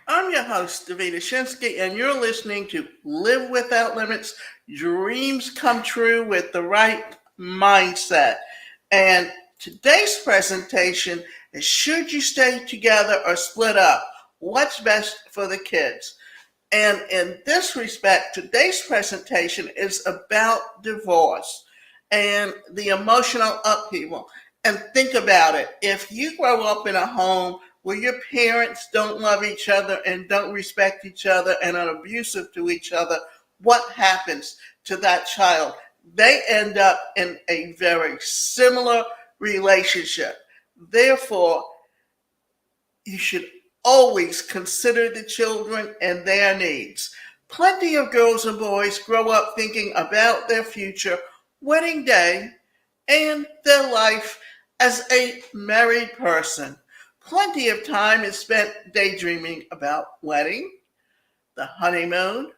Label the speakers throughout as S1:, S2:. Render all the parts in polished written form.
S1: I'm your host, Davida Shinsky, and you're listening to Live Without Limits Dreams Come True with the Right Mindset. And today's presentation is Should You Stay Together or Split Up? What's best for the kids? And in this respect, today's presentation is about divorce and the emotional upheaval. And think about it. If you grow up in a home where your parents don't love each other and don't respect each other and are abusive to each other, what happens to that child? They end up in a very similar relationship. Therefore, you should always consider the children and their needs. Plenty of girls and boys grow up thinking about their future, wedding day, and their life as a married person. Plenty of time is spent daydreaming about wedding, the honeymoon,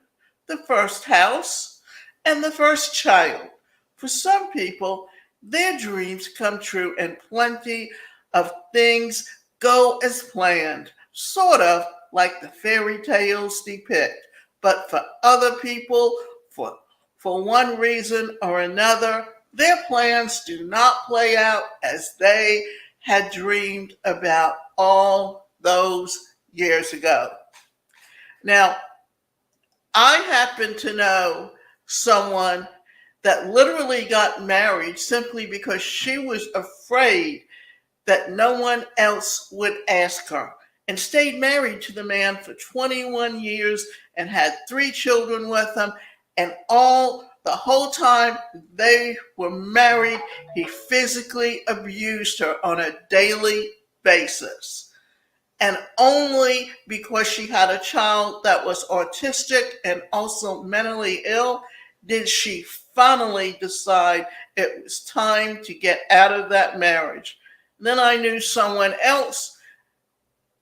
S1: the first house, and the first child. For some people, their dreams come true and plenty of things go as planned, sort of like the fairy tales depict. But for other people, for, for one reason or another, their plans do not play out as they had dreamed about all those years ago. Now, I happen to know someone that literally got married simply because she was afraid that no one else would ask her, and stayed married to the man for 21 years and had 3 children with him. And all the whole time they were married, he physically abused her on a daily basis. And only because she had a child that was autistic and also mentally ill did she finally decide it was time to get out of that marriage. Then I knew someone else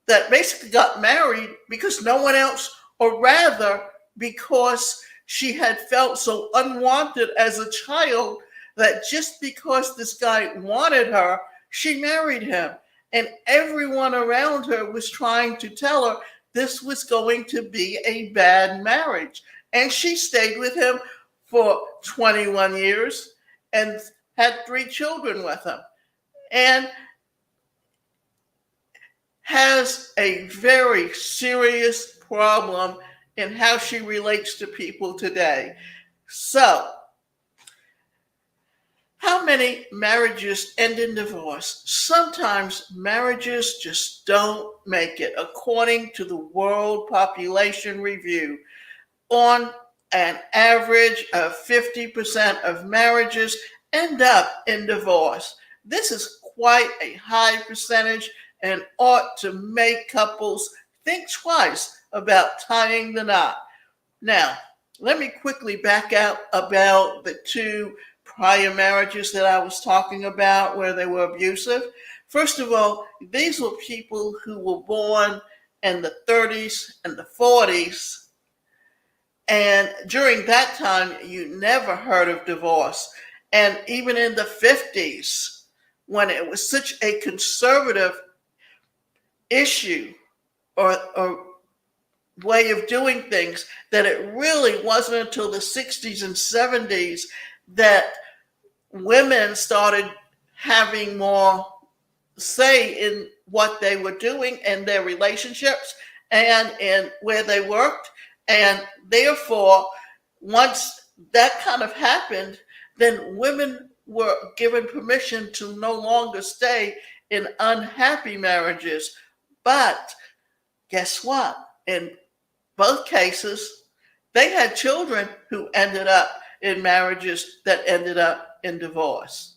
S1: that basically got married because no one else, or rather, because she had felt so unwanted as a child that just because this guy wanted her, she married him. And everyone around her was trying to tell her this was going to be a bad marriage. And she stayed with him for 21 years and had 3 children with him. And has a very serious problem in how she relates to people today. So, how many marriages end in divorce? Sometimes marriages just don't make it. According to the World Population Review, on an average of 50% of marriages end up in divorce. This is quite a high percentage and ought to make couples think twice about tying the knot. Now, let me quickly back out about the 2 prior marriages that I was talking about where they were abusive. First of all, these were people who were born in the 30s and the 40s. And during that time, you never heard of divorce. And even in the 50s, when it was such a conservative issue or way of doing things, that it really wasn't until the 60s and 70s that women started having more say in what they were doing and their relationships and in where they worked. And therefore, once that kind of happened, then women were given permission to no longer stay in unhappy marriages. But guess what? In both cases, they had children who ended up in marriages that ended up in divorce.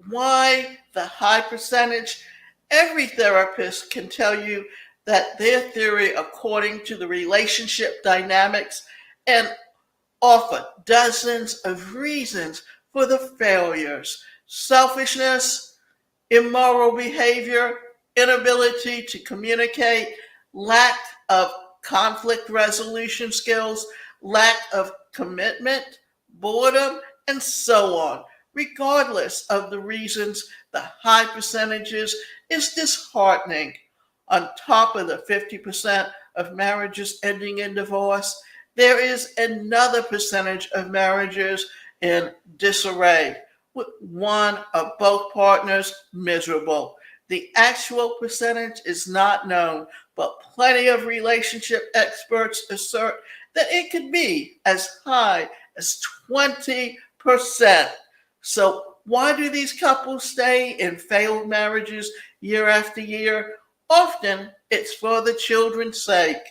S1: Why the high percentage? Every therapist can tell you that their theory, according to the relationship dynamics, and offer dozens of reasons for the failures: selfishness, immoral behavior, inability to communicate, lack of conflict resolution skills, lack of commitment, boredom, and so on. Regardless of the reasons, the high percentages is disheartening. On top of the 50% of marriages ending in divorce, there is another percentage of marriages in disarray, with one or both partners miserable. The actual percentage is not known, but plenty of relationship experts assert that it could be as high as 20%. So, why do these couples stay in failed marriages year after year? Often it's for the children's sake.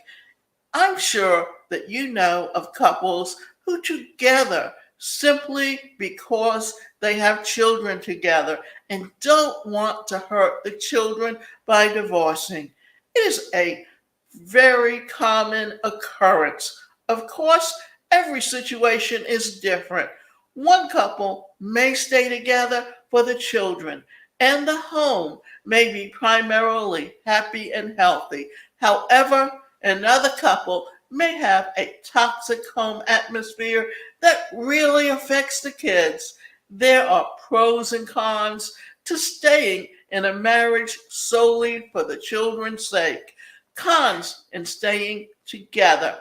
S1: I'm sure that you know of couples who together simply because they have children together and don't want to hurt the children by divorcing. It is a very common occurrence. Of course, every situation is different. One couple may stay together for the children, and the home may be primarily happy and healthy. However, another couple may have a toxic home atmosphere that really affects the kids. There are pros and cons to staying in a marriage solely for the children's sake. Cons in staying together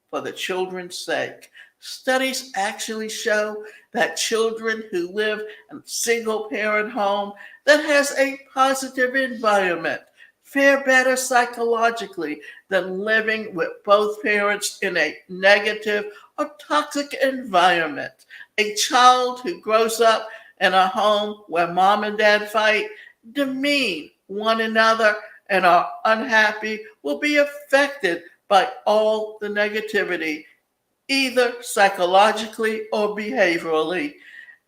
S1: for the children's sake. Studies actually show that children who live in a single parent home that has a positive environment fare better psychologically than living with both parents in a negative or toxic environment. A child who grows up in a home where mom and dad fight, demean one another, and are unhappy will be affected by all the negativity, either psychologically or behaviorally.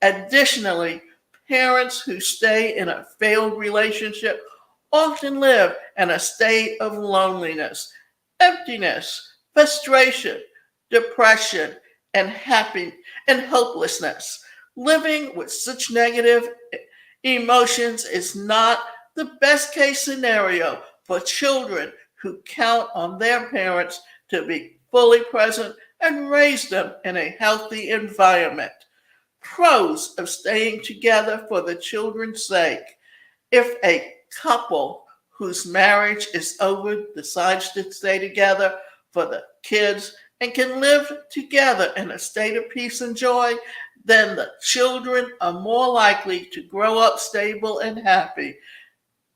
S1: Additionally, parents who stay in a failed relationship often live in a state of loneliness, emptiness, frustration, depression, and hopelessness. Living with such negative emotions is not the best case scenario for children who count on their parents to be fully present and raise them in a healthy environment. Pros of staying together for the children's sake. If a couple whose marriage is over decides to stay together for the kids and can live together in a state of peace and joy, then the children are more likely to grow up stable and happy.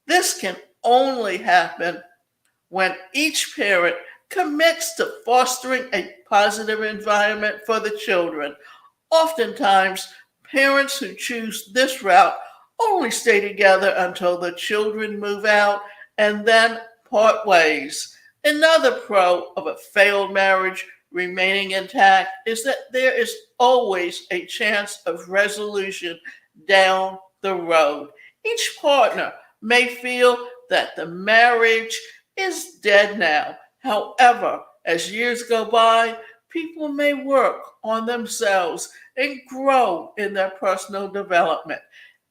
S1: This can only happen when each parent commits to fostering a positive environment for the children. Oftentimes, parents who choose this route only stay together until the children move out and then part ways. Another pro of a failed marriage remaining intact is that there is always a chance of resolution down the road. Each partner may feel that the marriage is dead now. However, as years go by, people may work on themselves and grow in their personal development.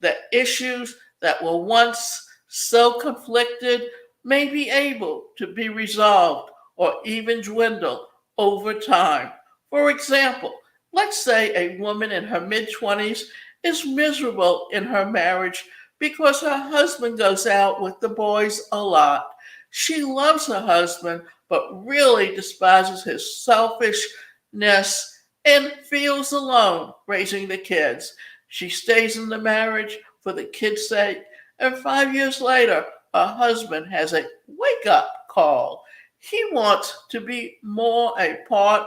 S1: The issues that were once so conflicted may be able to be resolved or even dwindle over time. For example, let's say a woman in her mid 20s is miserable in her marriage because her husband goes out with the boys a lot. She loves her husband, but really despises his selfishness and feels alone raising the kids. She stays in the marriage for the kids' sake, and 5 years later, her husband has a wake up call. He wants to be more a part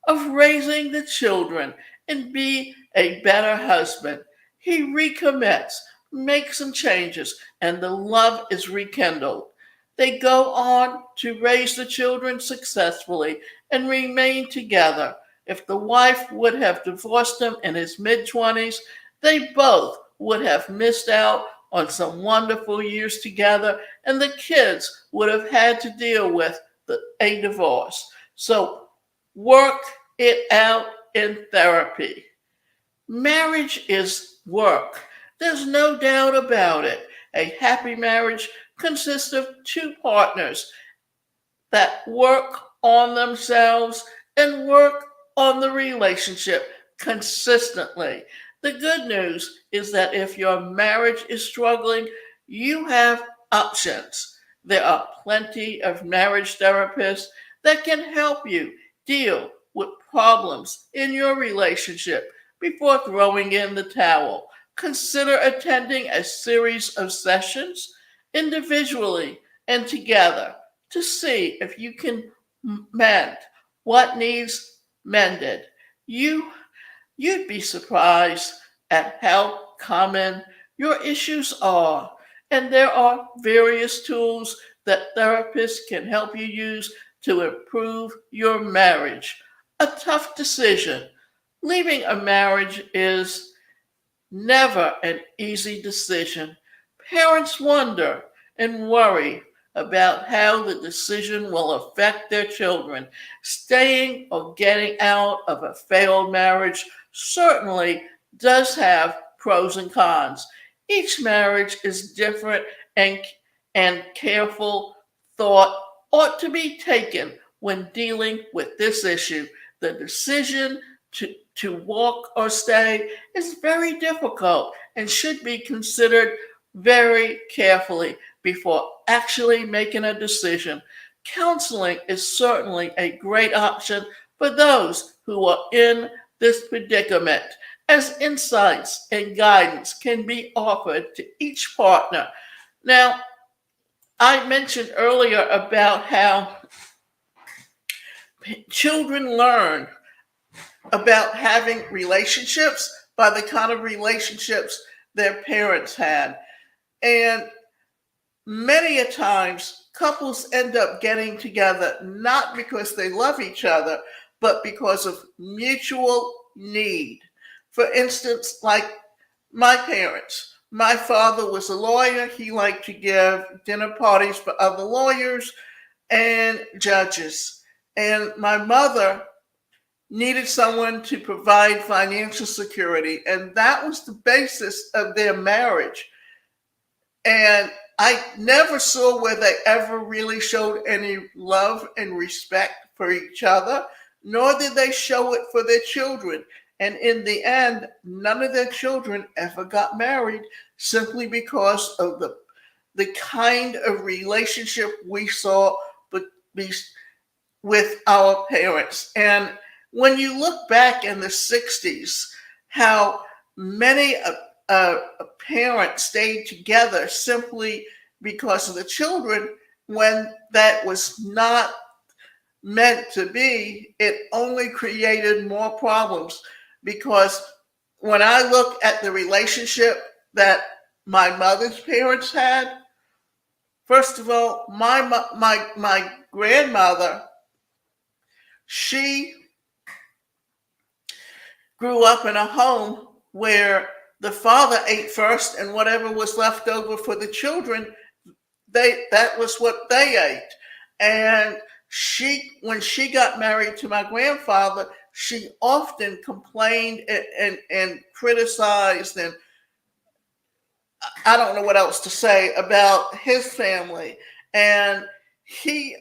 S1: of raising the children and be a better husband. He recommits, makes some changes, and the love is rekindled. They go on to raise the children successfully and remain together. If the wife would have divorced him in his mid 20s, they both would have missed out on some wonderful years together, and the kids would have had to deal with a divorce. So work it out in therapy. Marriage is work. There's no doubt about it. A happy marriage consists of two partners that work on themselves and work on the relationship consistently. The good news is that if your marriage is struggling, you have options. There are plenty of marriage therapists that can help you deal with problems in your relationship before throwing in the towel. Consider attending a series of sessions individually and together to see if you can mend what needs mended. You You'd be surprised at how common your issues are. And there are various tools that therapists can help you use to improve your marriage. A tough decision. Leaving a marriage is never an easy decision. Parents wonder and worry about how the decision will affect their children. Staying or getting out of a failed marriage certainly does have pros and cons. Each marriage is different, and careful thought ought to be taken when dealing with this issue. The decision to walk or stay is very difficult and should be considered very carefully before actually making a decision. Counseling is certainly a great option for those who are in this predicament, as insights and guidance can be offered to each partner. Now, I mentioned earlier about how children learn about having relationships by the kind of relationships their parents had. And many a times, couples end up getting together not because they love each other, but because of mutual need. For instance, like my parents. My father was a lawyer. He liked to give dinner parties for other lawyers and judges. And my mother needed someone to provide financial security. And that was the basis of their marriage. And I never saw where they ever really showed any love and respect for each other, nor did they show it for their children. And in the end, none of their children ever got married simply because of the kind of relationship we saw with our parents. And when you look back in the 60s, how many parents stayed together simply because of the children, when that was not meant to be, it only created more problems. Because when I look at the relationship that my mother's parents had, first of all, my grandmother, she grew up in a home where the father ate first, and whatever was left over for the children, that was what they ate. And when she got married to my grandfather, she often complained and criticized, and I don't know what else to say about his family. And he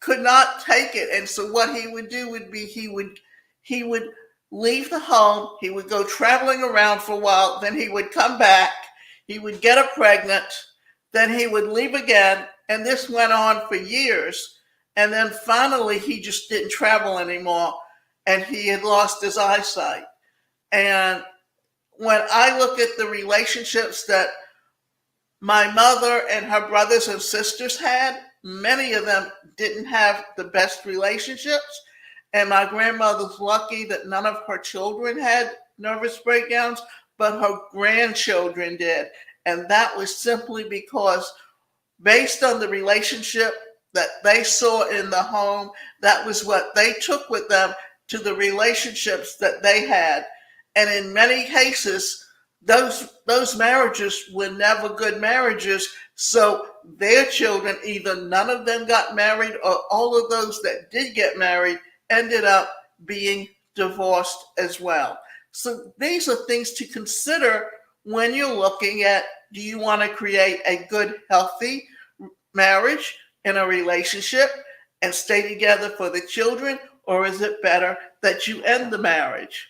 S1: could not take it. And so what he would do would be he would leave the home, he would go traveling around for a while, then he would come back, he would get her pregnant, then he would leave again, and this went on for years. And then finally he just didn't travel anymore, and he had lost his eyesight. And when I look at the relationships that my mother and her brothers and sisters had, many of them didn't have the best relationships. And my grandmother's lucky that none of her children had nervous breakdowns, but her grandchildren did. And that was simply because, based on the relationship that they saw in the home, that was what they took with them to the relationships that they had. And in many cases, those marriages were never good marriages. So their children, either none of them got married, or all of those that did get married ended up being divorced as well. So these are things to consider when you're looking at, do you want to create a good, healthy marriage in a relationship and stay together for the children, or is it better that you end the marriage?